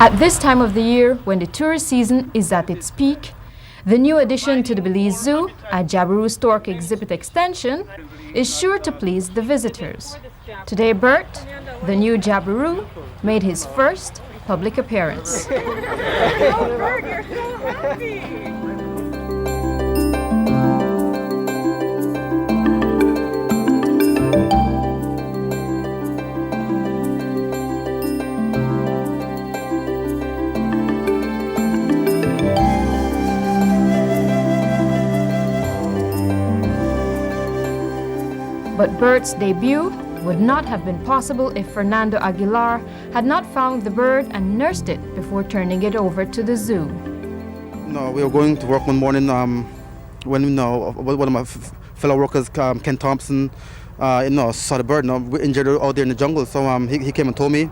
At this time of the year, when the tourist season is at its peak, the new addition to the Belize Zoo, a Jabiru Stork exhibit extension, is sure to please the visitors. Today, Bert, the new Jabiru, made his first public appearance. Oh, Bert, you're so happy! But Bert's debut would not have been possible if Fernando Aguilar had not found the bird and nursed it before turning it over to the zoo. No, we were going to work one morning when one of my fellow workers, Ken Thompson, saw the bird. Injured out there in the jungle. So he came and told me,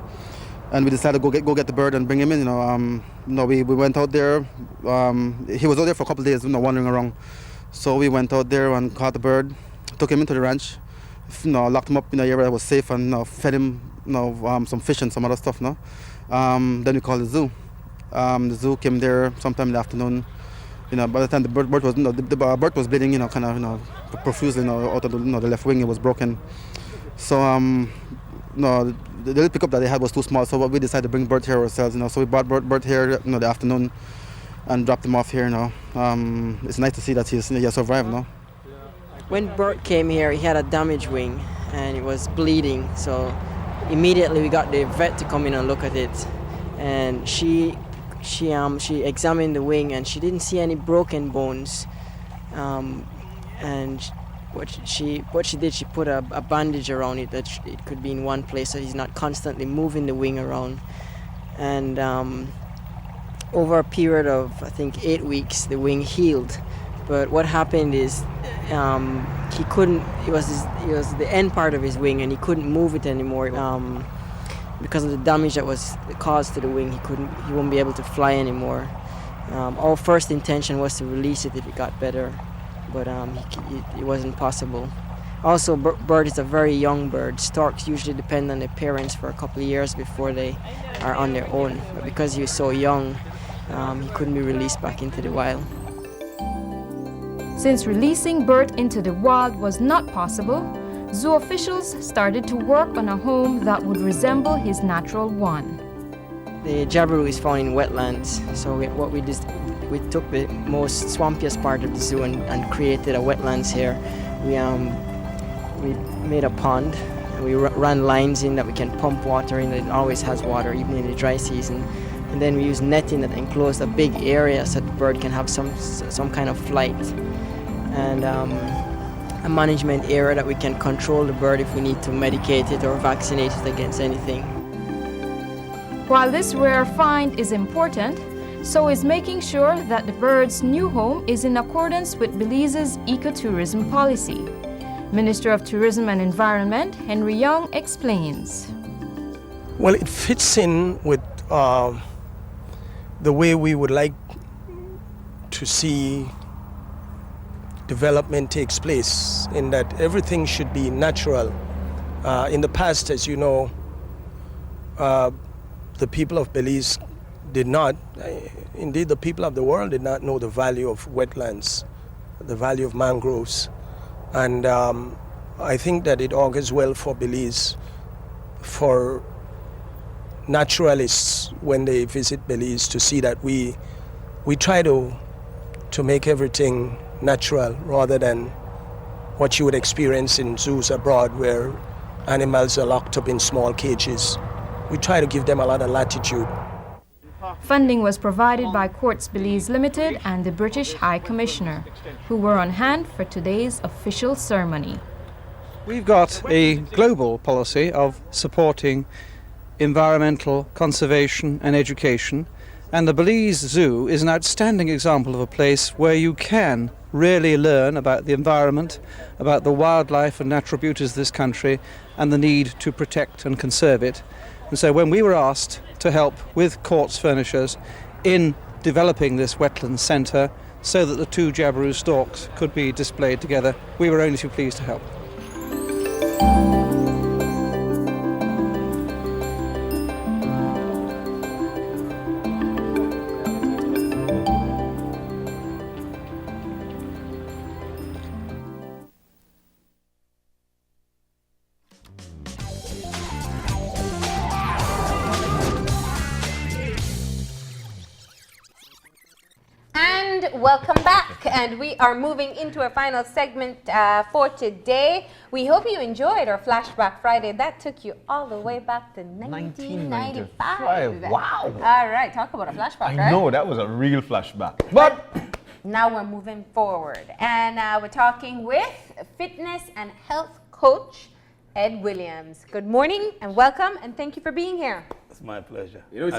and we decided to go get the bird and bring him in. We went out there. He was out there for a couple of days, wandering around. So we went out there and caught the bird, took him into the ranch. Locked him up in an area that was safe and fed him some fish and some other stuff. Then we called the zoo. The zoo came there sometime in the afternoon. By the time the bird was the bird was bleeding, profusely, out of the left wing. It was broken. So the little pickup that they had was too small. So we decided to bring Bert here ourselves. So we brought Bert here the afternoon and dropped him off here. It's nice to see that he survived. When Bert came here, he had a damaged wing and it was bleeding. So immediately we got the vet to come in and look at it. And she examined the wing and she didn't see any broken bones. And what she did, she put a bandage around it that it could be in one place so he's not constantly moving the wing around. And over a period of, I think, 8 weeks, the wing healed. But what happened is he couldn't. It was the end part of his wing, and he couldn't move it anymore because of the damage that was caused to the wing. He won't be able to fly anymore. Our first intention was to release it if it got better, but it wasn't possible. Also, bird is a very young bird. Storks usually depend on their parents for a couple of years before they are on their own. But because he was so young, he couldn't be released back into the wild. Since releasing Bert into the wild was not possible, zoo officials started to work on a home that would resemble his natural one. The Jabiru is found in wetlands, so we took the most swampiest part of the zoo and created a wetlands here. We made a pond, and we ran lines in that we can pump water in. It always has water, even in the dry season. And then we use netting that enclosed a big area so the bird can have some kind of flight. And a management area that we can control the bird if we need to medicate it or vaccinate it against anything. While this rare find is important, so is making sure that the bird's new home is in accordance with Belize's ecotourism policy. Minister of Tourism and Environment, Henry Young, explains. Well, it fits in with the way we would like to see development takes place, in that everything should be natural. In the past, as you know, the people of Belize did not, indeed the people of the world did not know the value of wetlands, the value of mangroves. And I think that it augurs well for Belize, for naturalists when they visit Belize, to see that we try to make everything natural rather than what you would experience in zoos abroad where animals are locked up in small cages. We try to give them a lot of latitude. Funding was provided by Quartz Belize Limited and the British High Commissioner, who were on hand for today's official ceremony. We've got a global policy of supporting environmental conservation and education, and the Belize Zoo is an outstanding example of a place where you can really learn about the environment, about the wildlife and natural beauties of this country, and the need to protect and conserve it. And so when we were asked to help with Quartz Furnishers in developing this wetlands centre so that the two Jabiru storks could be displayed together, we were only too pleased to help. And welcome back. And we are moving into our final segment for today. We hope you enjoyed our Flashback Friday. That took you all the way back to 1995. Wow. All right, talk about a flashback, right? I know, that was a real flashback. But now we're moving forward. And we're talking with fitness and health coach, Ed Williams. Good morning and welcome, and thank you for being here. It's my pleasure. you know, it's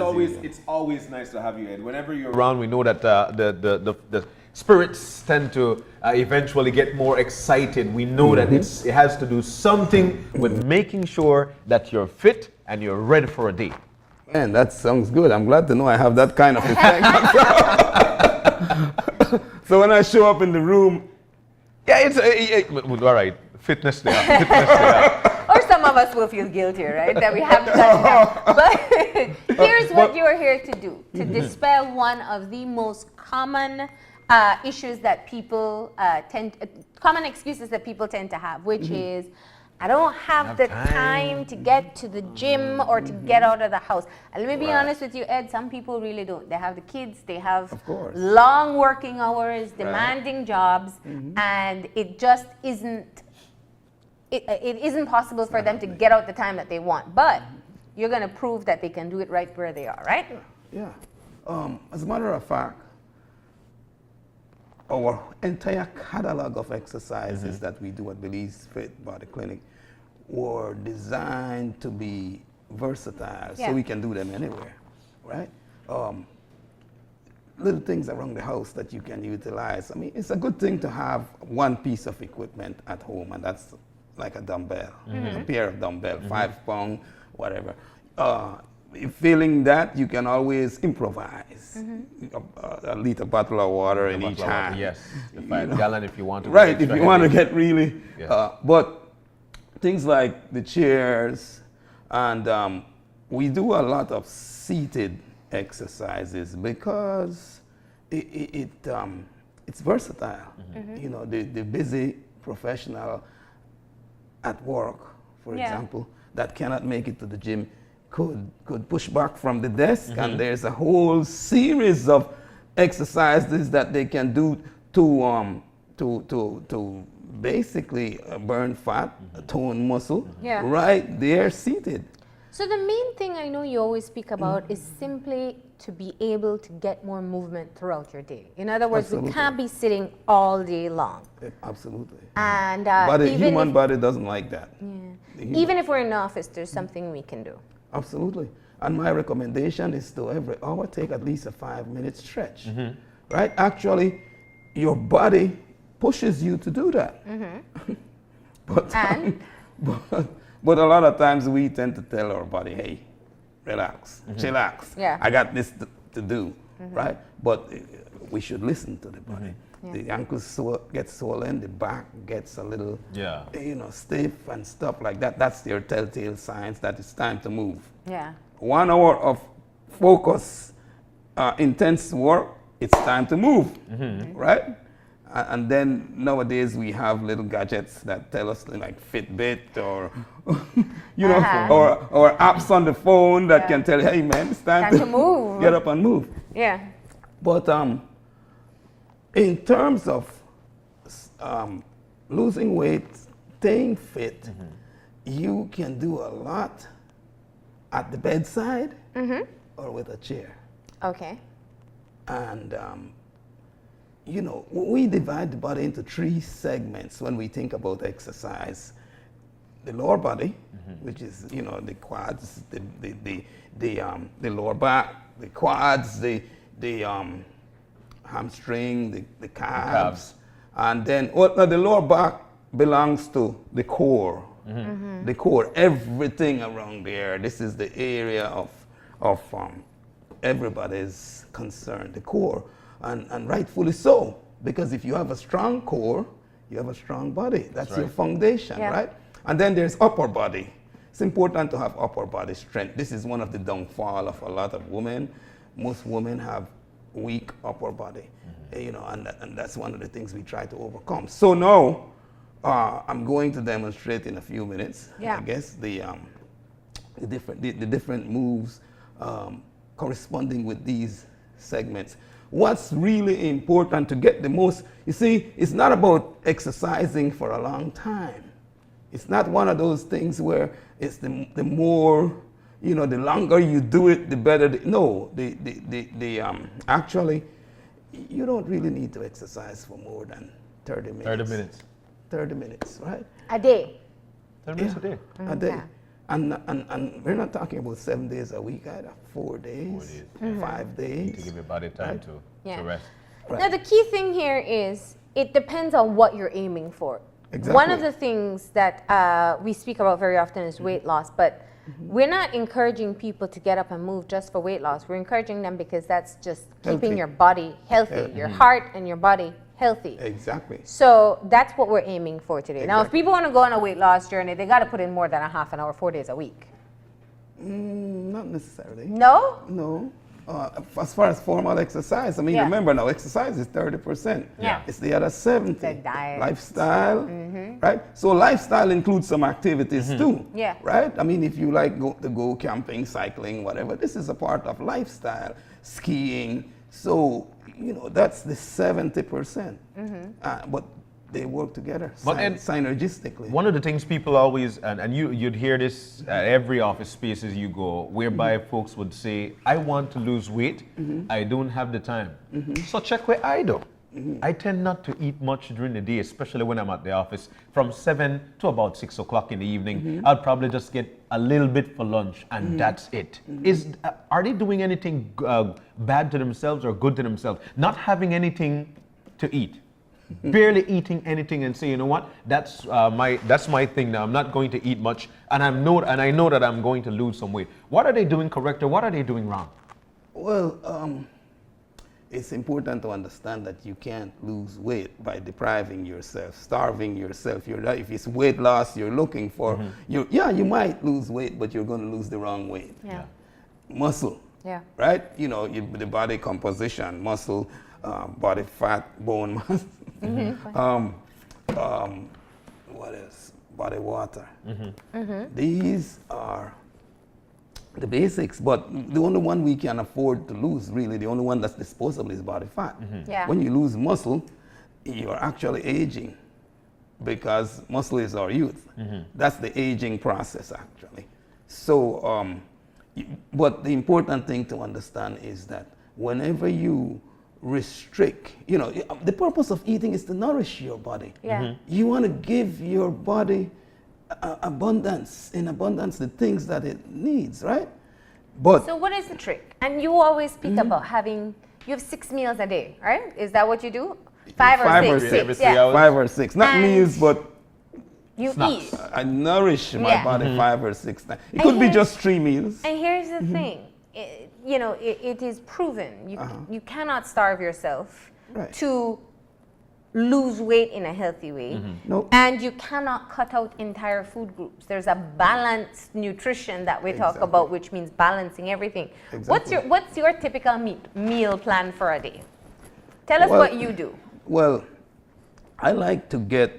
always nice to have you, Ed. Whenever you're around, we know that the spirits tend to eventually get more excited. We know that it has to do something with making sure that you're fit and you're ready for a day. Man, that sounds good. I'm glad to know I have that kind of effect. So when I show up in the room, Yeah, all right. Fitness there. Fitness there. Or some of us will feel guilty, right, that we haven't done that. But here's what you're here to do, to dispel one of the most common issues that people common excuses that people tend to have, which is, I don't have the time to get to the gym or to get out of the house. And let me be honest with you, Ed, some people really don't. They have the kids, they have long working hours, demanding jobs, and it just isn't, it isn't possible for them to get out the time that they want. But you're going to prove that they can do it right where they are, right? yeah. As a matter of fact, our entire catalog of exercises that we do at Belize Fit Body Clinic were designed to be versatile, so we can do them anywhere, right? Little things around the house that you can utilize. I mean, it's a good thing to have one piece of equipment at home, and that's like a dumbbell, a pair of dumbbell, 5 pound, whatever. If feeling that, you can always improvise. A liter bottle of water in each hand. Yes, the 5 gallon if you want to. Right, if you want to get really, but things like the chairs, and we do a lot of seated exercises because it's versatile. You know, the busy professional at work, for example, that cannot make it to the gym could push back from the desk, and there's a whole series of exercises that they can do to basically burn fat, tone muscle, right there seated. So the main thing I know you always speak about is simply to be able to get more movement throughout your day. In other words, we can't be sitting all day long. Absolutely. And but the human body doesn't like that. Even if we're in the office, there's something we can do. Absolutely. And my recommendation is to every hour take at least a 5-minute stretch. Right? Actually, your body pushes you to do that. But a lot of times we tend to tell our body, hey, relax, chillax. I got this to do, right? But we should listen to the body. The ankles get swollen, the back gets a little, stiff and stuff like that. That's your telltale signs that it's time to move. 1 hour of focus, intense work, it's time to move, right? And then nowadays we have little gadgets that tell us, like Fitbit or, or apps on the phone that can tell you, hey man, it's time to move. Get up and move. But in terms of losing weight, staying fit, you can do a lot at the bedside or with a chair. And we divide the body into 3 segments when we think about exercise. The lower body, which is, the quads, the lower back, the quads, the hamstring, the calves. And then the lower back belongs to the core. The core, everything around there. This is the area of everybody's concern, the core. And rightfully so, because if you have a strong core, you have a strong body. That's your foundation, right? And then there's upper body. It's important to have upper body strength. This is one of the downfall of a lot of women. Most women have weak upper body, and that's one of the things we try to overcome. So now, I'm going to demonstrate in a few minutes, I guess, the different moves corresponding with these segments. what's really important to get the most. You see, it's not about exercising for a long time. It's not one of those things where it's the more, you know, the longer you do it, the better. No, actually, you don't really need to exercise for more than 30 minutes. 30 minutes. 30 minutes, right? A day. 30 minutes a day. A day. And we're not talking about 7 days a week either. 4 days, 5 days. To give your body time to rest. Right. Now, the key thing here is it depends on what you're aiming for. Exactly. One of the things that we speak about very often is weight loss, but we're not encouraging people to get up and move just for weight loss. We're encouraging them because that's just keeping Healthy. your body healthy, your heart and your body healthy. Exactly. So that's what we're aiming for today. Now, if Exactly. people want to go on a weight loss journey, they got to put in more than a half an hour, 4 days a week. Not necessarily. No? No. As far as formal exercise, I mean, Yeah. remember now, exercise is 30%. Yeah. It's the other 70. The diet. Lifestyle, right? So lifestyle includes some activities too, Yeah. right? I mean, if you like to go camping, cycling, whatever, this is a part of lifestyle, skiing. So, you know, that's the 70%. But they work together synergistically. One of the things people always, and you'd hear this at every office spaces you go, whereby folks would say, I want to lose weight, I don't have the time. So check where I do. I tend not to eat much during the day, especially when I'm at the office. From 7 to about 6 o'clock in the evening, I'll probably just get a little bit for lunch, and that's it. Are they doing anything bad to themselves or good to themselves? Not having anything to eat. Barely eating anything and say, you know what, that's my thing now. I'm not going to eat much, and I know that I'm going to lose some weight. What are they doing correct, or what are they doing wrong? Well, it's important to understand that you can't lose weight by depriving yourself, starving yourself. If it's weight loss you're looking for, you might lose weight, but you're going to lose the wrong weight. Yeah. Muscle, Yeah. right? You know, the body composition, muscle, body fat, bone mass. What else? Body water. These are the basics, but the only one we can afford to lose, really, the only one that's disposable is body fat. Yeah. When you lose muscle, you're actually aging because muscle is our youth. That's the aging process, actually. So, but the important thing to understand is that whenever you restrict, you know, the purpose of eating is to nourish your body. Yeah. You want to give your body abundance the things that it needs, right? But So what is the trick? And you always speak about you have 6 meals a day, right? Is that what you do? Five or six? Every 3 Yeah. hours. 5 or 6, not And meals, but You Snacks. eat. I nourish my Yeah. body 5 or 6 times. It And could be here's- just 3 meals. And here's the thing, it is proven you cannot starve yourself Right. to lose weight in a healthy way, No. and you cannot cut out entire food groups. There's a balanced nutrition that we talk Exactly. about, which means balancing everything. Exactly. What's your typical meal plan for a day? Tell us Well, what you do. Well, I like to get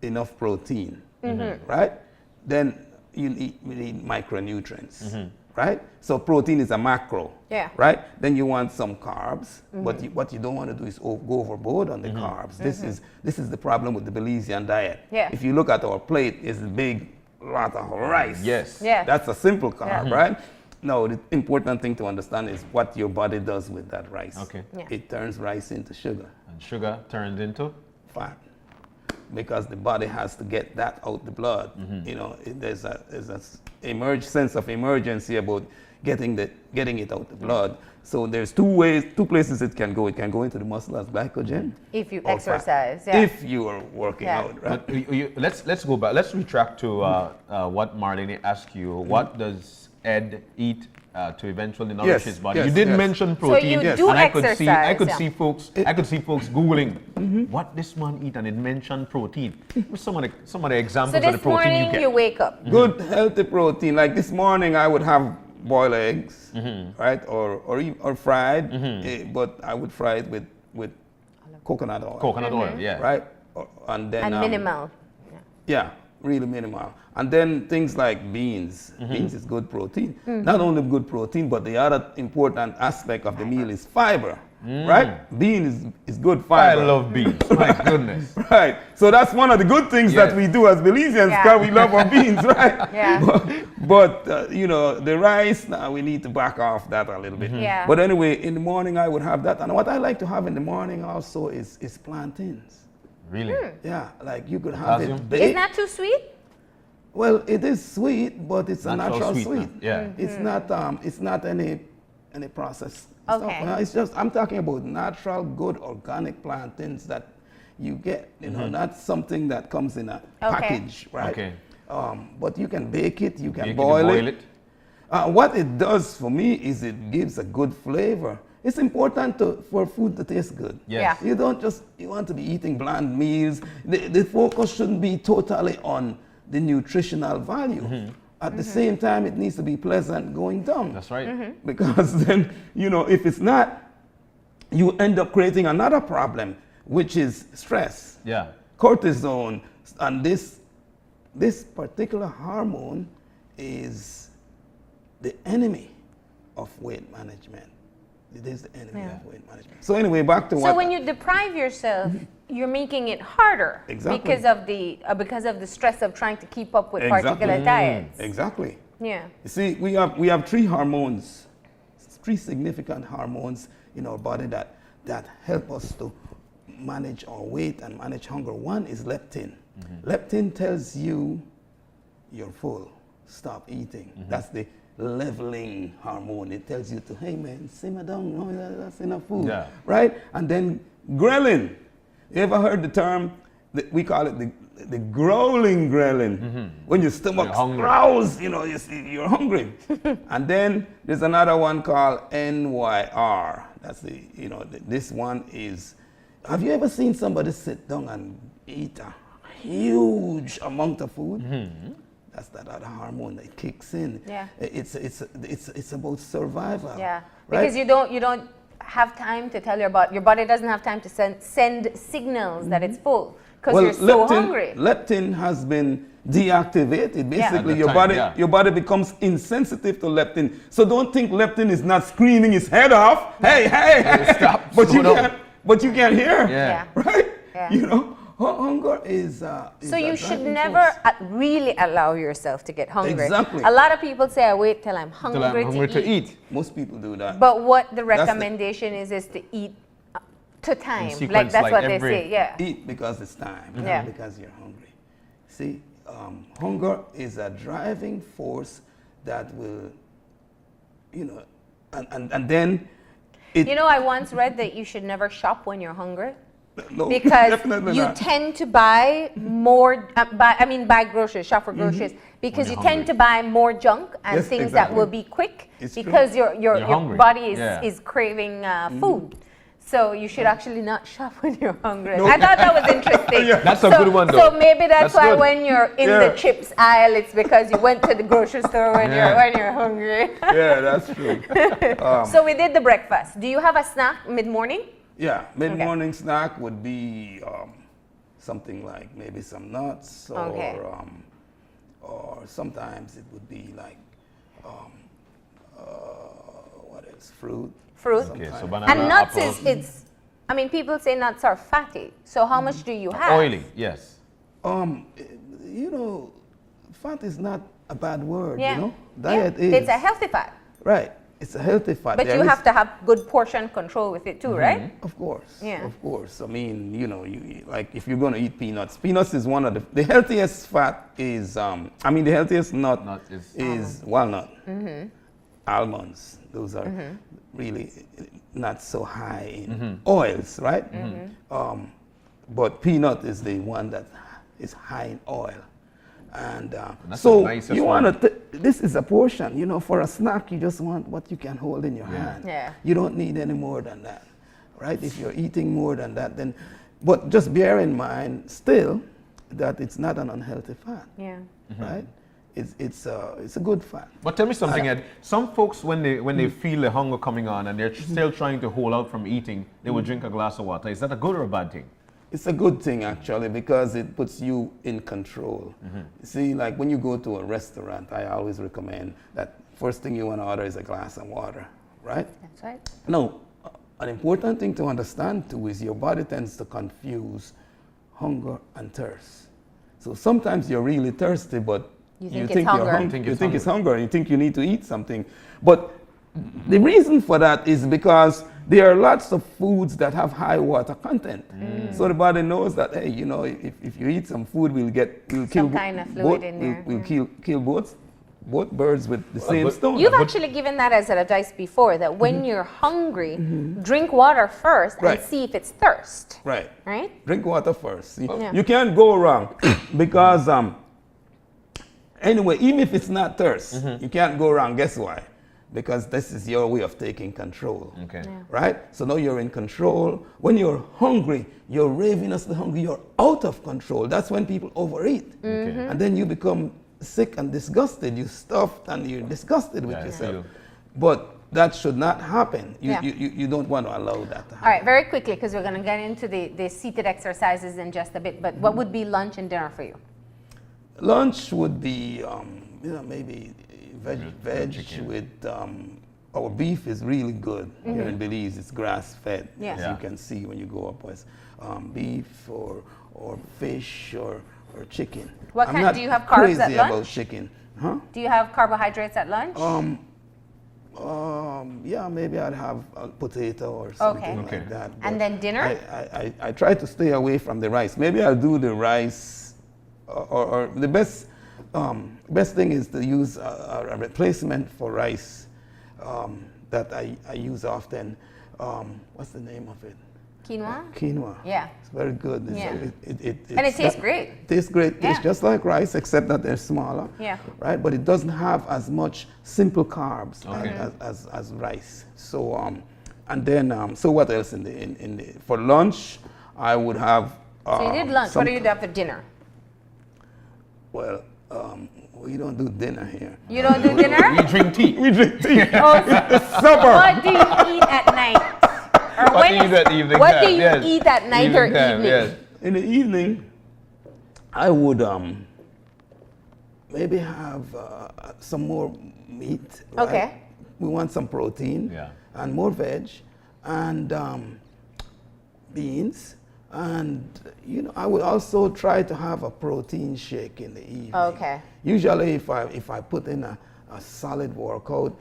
enough protein, right? Then you need micronutrients, right? So protein is a macro, Yeah. right? Then you want some carbs, but what you don't want to do is go overboard on the carbs. This is the problem with the Belizean diet. Yeah. If you look at our plate, it's a big lot of rice. Yes. Yeah. That's a simple carb, right? No, the important thing to understand is what your body does with that rice. Okay. Yeah. It turns rice into sugar, And sugar turned into? fat, because the body has to get that out the blood. You know, there's a sense of emergency about getting it out the blood. So there's two places it can go. It can go into the muscle as glycogen. If you or fat. exercise, yeah. If you are working Yeah. out, right? But let's go back. Let's retract to what Marlene asked you. What does Ed eat to eventually nourish Yes, his body? yes, You did yes. mention So protein, you do and I could exercise, see yeah. I could see folks googling what this man eat, and it mentioned protein. What's some of the examples So of the this protein morning you get? you wake up. Good healthy protein. Like this morning, I would have boiled eggs, right, or fried, but I would fry it with coconut oil, Coconut oil, yeah. right, and then And minimal. Yeah, really minimal. And then things like beans. Beans is good protein. Not only good protein, but the other important aspect of the meal is fiber. right? Bean is good I fiber. love beans. My goodness. Right. So that's one of the good things Yes. that we do as Belizeans, Yeah. because we love our beans, right? Yeah. But you know, the rice, now we need to back off that a little bit. Yeah. But anyway, in the morning I would have that. And what I like to have in the morning also is plantains. Really? Yeah, like you could have Potassium? it baked. Isn't that too sweet? Well, it is sweet, but it's a Natural natural sweetener, sweet. yeah. It's not any processed stuff. Okay. It's just, I'm talking about natural, good, organic plantains that you get, you know, not something that comes in a package, right? Okay. But you can bake it, you can Bake it, boil boil it. What it does for me is it gives a good flavor. It's important for food to taste good. Yes. Yeah. You don't just, you want to be eating bland meals. The focus shouldn't be totally on the nutritional value. At the same time, it needs to be pleasant going down. That's right. Because then, you know, if it's not, you end up creating another problem, which is stress, Yeah. cortisone, and this particular hormone is the enemy of weight management. It is the enemy of weight management. So anyway, back to So what... when you deprive yourself, you're making it harder Exactly. because of the stress of trying to keep up with Exactly. particular diets. Exactly. Yeah. You see, we have three hormones, three significant hormones in our body that help us to manage our weight and manage hunger. One is leptin. Leptin tells you you're full, stop eating. That's the leveling hormone. It tells you to, hey man, simmer down, no, that's enough food, Yeah. right? And then ghrelin. You ever heard the term, we call it the growling ghrelin? When your stomach growls, you know, you're hungry. And then there's another one called NYR. That's this one is, have you ever seen somebody sit down and eat a huge amount of food? That's that other hormone that kicks in. Yeah. It's about survival. Yeah. Right? Because you don't have time to tell your body doesn't have time to send signals that it's full because you're so hungry. Leptin has been deactivated. Basically, Yeah. your body becomes insensitive to leptin. So don't think leptin is not screaming his head off. Hey, Stop. But you can't hear. Yeah. Right? Yeah. You know, hunger is So you a should driving never force. really allow yourself to get hungry. Exactly. A lot of people say, I wait till I'm hungry, to eat. Most people do that. But what the That's the- recommendation is to eat to time. sequence, Like that's like what they every- say. Yeah. Eat because it's time, Yeah. not because you're hungry. See, hunger is a driving force that will, you know, and then it. You know, I once read that you should never shop when you're hungry. No, Because definitely you not. tend to buy more, buy groceries, shop for groceries, because you you're tend to buy more junk and Yes, things that exactly. will be quick It's true. because your hungry. body Yeah. is craving food. So you should actually not shop when you're hungry. I thought that was interesting. That's a good one, though. So maybe that's That's why good. when you're in Yeah. the chips aisle, it's because you went to the grocery store when you're hungry. Yeah, that's true. So we did the breakfast. Do you have a snack mid-morning? Yeah, mid-morning snack would be something like maybe some nuts, or sometimes it would be like what else? Fruit. Fruit. Okay, so banana, And nuts apple. I mean, people say nuts are fatty. So how much do you have? Oily, yes. You know, fat is not a bad word. Yeah. You know, Yeah. diet is It's a healthy fat. right. It's a healthy fat. But There you is- have to have good portion control with it too, right? Of course. Yeah. Of course. I mean, you know, like if you're going to eat peanuts, peanuts is one of the healthiest fat is, the healthiest nut Nut is walnut. Almonds. Those are really not so high in oils, right? But peanut is the one that is high in oil. And that's so the nicest you one. want to, this is a portion, you know, for a snack, you just want what you can hold in your hand. Yeah. You don't need any more than that, right? If you're eating more than that, then, but just bear in mind still that it's not an unhealthy fat, Yeah. right? It's a good fat. But tell me something, Ed. Some folks, when they feel the hunger coming on and they're still trying to hold out from eating, they will drink a glass of water. Is that a good or a bad thing? It's a good thing actually because it puts you in control. See, like when you go to a restaurant, I always recommend that first thing you want to order is a glass of water, right? That's right. No, an important thing to understand too is your body tends to confuse hunger and thirst. So sometimes you're really thirsty, but You think it's hunger. You think it's hunger. You think you need to eat something. But the reason for that is because there are lots of foods that have high water content. So the body knows that, hey, you know, if you eat some food, we'll kill some kind of fluid in there. We'll kill both birds with the same stone. You've actually given that as advice before, that when you're hungry, drink water first and see if it's thirst. Right. Right? Drink water first. You can't go wrong because anyway, even if it's not thirst, you can't go wrong. Guess why? Because this is your way of taking control. Okay. Yeah. Right? So now you're in control. When you're hungry, you're ravenously hungry, you're out of control. That's when people overeat. And then you become sick and disgusted. You're stuffed and you're disgusted with yourself. But that should not happen. You don't want to allow that to happen. All right, very quickly, because we're going to get into the seated exercises in just a bit. But what would be lunch and dinner for you? Lunch would be, maybe veg with, our beef is really good here in Belize. It's grass-fed, as you can see when you go up west. Beef or fish or chicken. What I'm kind? not Do you have carbs at crazy lunch? about chicken. Huh? Do you have carbohydrates at lunch? Yeah, maybe I'd have a potato or something like that. And then dinner? I try to stay away from the rice. Maybe I'll do the rice, or the best thing is to use a replacement for rice that I use often. What's the name of it? Quinoa? Quinoa. Yeah. It's very good. And it tastes great. Tastes great. Tastes just like rice, except that they're smaller. Yeah. Right? But it doesn't have as much simple carbs as rice. So and then so what else in the for lunch I would have. So you did lunch. What do you do after dinner? Well, we don't do dinner here. You don't do dinner? We drink tea. We drink tea. Supper. What do you eat at night? Or What do you eat at evening What time? do you eat at night or time, evening? yes. In the evening, I would maybe have some more meat. Right? Okay. We want some protein and more veg and beans. And I would also try to have a protein shake in the evening. Okay. Usually, if I put in a solid workout,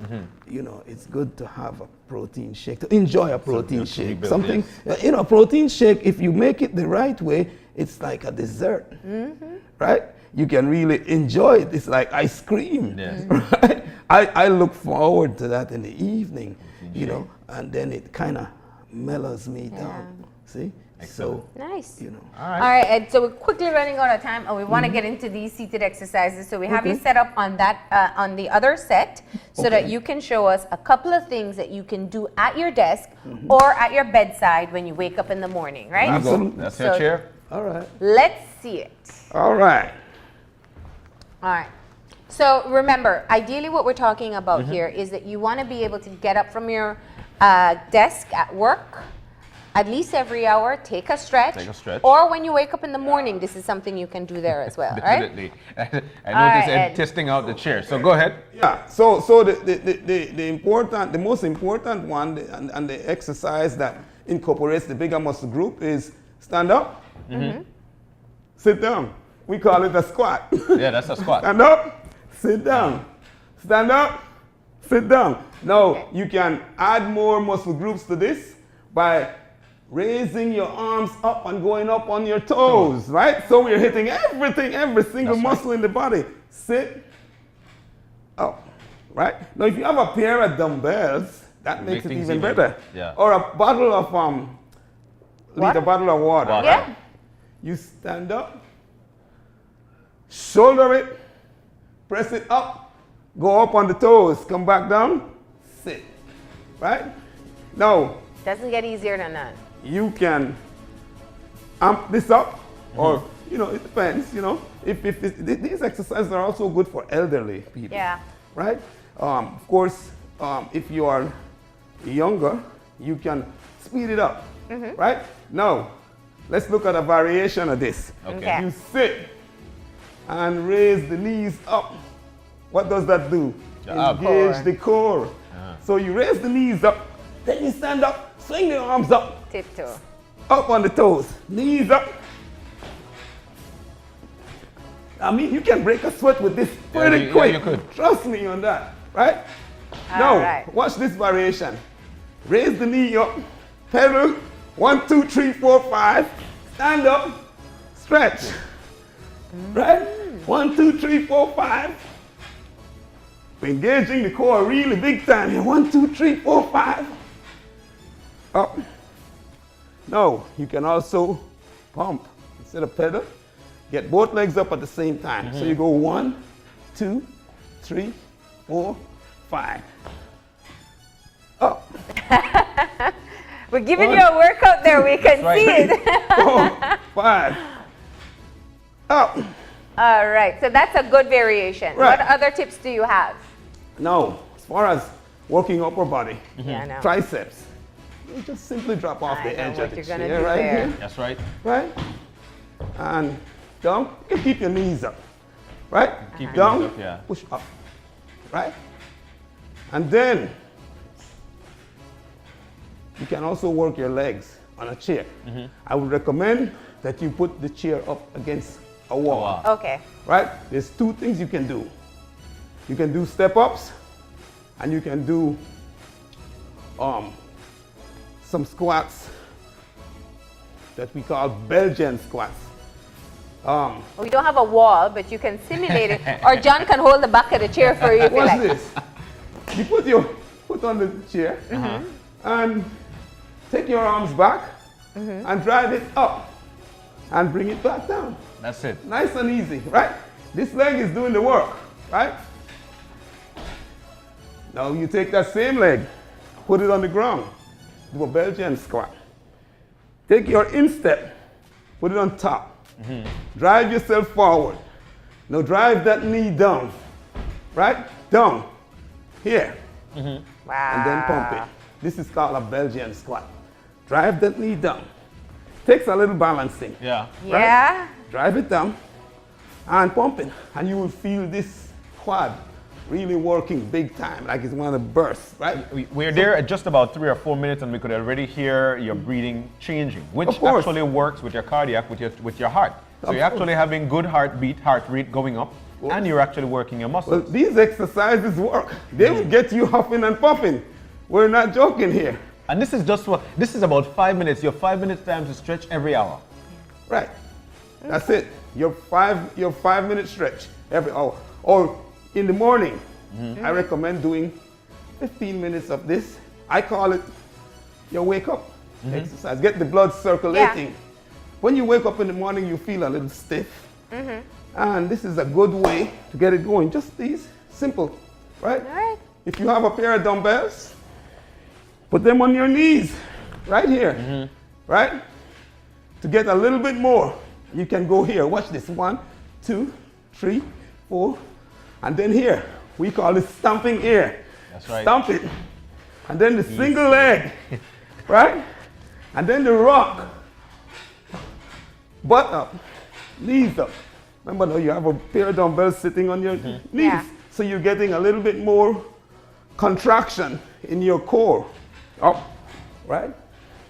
it's good to have a protein shake, to enjoy a protein shake. Something, a protein shake, if you make it the right way, it's like a dessert, right? You can really enjoy it. It's like ice cream, right? I look forward to that in the evening, and then it kind of mellows me down. See? Excellent. So, nice. All right. All right, Ed, so we're quickly running out of time, and we want to get into these seated exercises. So we have you set up on that on the other set, so that you can show us a couple of things that you can do at your desk or at your bedside when you wake up in the morning, right? Absolutely. That's your chair. all right. Let's see it. All right. All right. So remember, ideally what we're talking about here is that you want to be able to get up from your desk at work at least every hour, take a stretch. Take a stretch. Or when you wake up in the morning, this is something you can do there as well, right? Definitely. I noticed Ed testing out the chair. So go ahead. Yeah. So the most important one, and the exercise that incorporates the bigger muscle group is stand up, sit down. We call it a squat. Yeah, that's a squat. Stand up, sit down. Stand up, sit down. Now you can add more muscle groups to this by raising your arms up and going up on your toes, right? So we're hitting everything, every single muscle in the body. Sit up, right? Now if you have a pair of dumbbells, that makes it even better. Yeah. Or a bottle of liter bottle of water. Yeah. You stand up, shoulder it, press it up, go up on the toes, come back down, sit, right? Now, Doesn't get easier than that. you can amp this up, or, it depends, If these exercises are also good for elderly people. Yeah. Right? Of course, if you are younger, you can speed it up, right? Now, let's look at a variation of this. Okay. You sit and raise the knees up. What does that do? Engage the core. So you raise the knees up, then you stand up, Swing the arms up. Tiptoe. Up on the toes. Knees up. I mean, you can break a sweat with this pretty quick. Yeah, you could. Trust me on that, right? Now, watch this variation. Raise the knee up, pedal, 1, 2, 3, 4, 5. Stand up, stretch, right? 1, 2, 3, 4, 5. We're engaging the core really big time here. 1, 2, 3, 4, 5. Up. Now, you can also pump instead of pedal. Get both legs up at the same time. So you go 1, 2, 3, 4, 5. Up. We're giving you a workout there. We can see it. 4, 5. Up. All right. So that's a good variation. Right. What other tips do you have? Now, as far as working upper body, Yeah, I know. triceps, you just simply drop off the edge of the you're gonna chair do right there. here. That's right. Right? And down. You can keep your knees up. Right? Keep your down. knees up, yeah. Push up. Right? And then you can also work your legs on a chair. I would recommend that you put the chair up against a wall. Okay. Right? There's two things you can do. You can do step-ups and you can do some squats that we call Belgian squats. We don't have a wall, but you can simulate it. Or John can hold the back of the chair for you if you Watch like. this. You put your foot on the chair and take your arms back and drive it up and bring it back down. That's it. Nice and easy, right? This leg is doing the work, right? Now you take that same leg, put it on the ground, do a Belgian squat. Take your instep, put it on top. Drive yourself forward. Now drive that knee down, right? Down, here. Wow. And then pump it. This is called a Belgian squat. Drive that knee down. Takes a little balancing. Yeah. Yeah. Drive it down and pump it. And you will feel this quad really working big time, like it's going to burst, right? We're there at just about 3 or 4 minutes, and we could already hear your breathing changing, which Of course. actually works with your cardiac, with your heart. So you're actually having good heart rate going up, and you're actually working your muscles. Well, these exercises work. They will get you huffing and puffing. We're not joking here. And this is this is about 5 minutes. Your 5 minutes time to stretch every hour. Right. That's it. Your 5 minute stretch every hour. Or in the morning, I recommend doing 15 minutes of this. I call it your wake up exercise. Get the blood circulating. When you wake up in the morning, you feel a little stiff. And this is a good way to get it going. Just these, simple, right? All right. If you have a pair of dumbbells, put them on your knees, right here, right? To get a little bit more, you can go here. Watch this. 1, 2, 3, 4. And then here, we call it stomping air. That's right. Stomp it. And then the single leg, right? And then the rock. Butt up, knees up. Remember now you have a pair of dumbbells sitting on your knees. Yeah. So you're getting a little bit more contraction in your core. Up, right?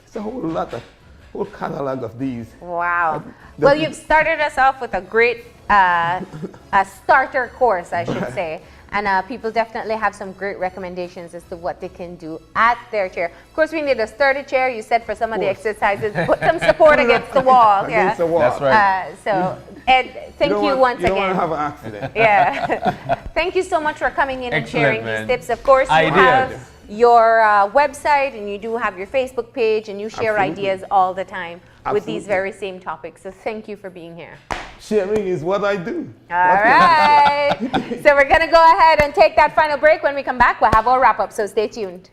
It's a whole catalog of these. Wow. Well, you've started us off with a great a starter course, I should say. And people definitely have some great recommendations as to what they can do at their chair. Of course, we need a sturdy chair. You said for some of the exercises, put some support against the wall. Against the wall. That's right. So, Ed, thank you once again. You again. don't want to have an accident. Yeah. Thank you so much for coming in and Excellent, sharing man. these tips. Of course, you have your website and you do have your Facebook page and you share Absolutely. ideas all the time with these Absolutely. very same topics. So thank you for being here. Sharing is what I do. All right. So we're going to go ahead and take that final break. When we come back, we'll have our wrap up. So stay tuned.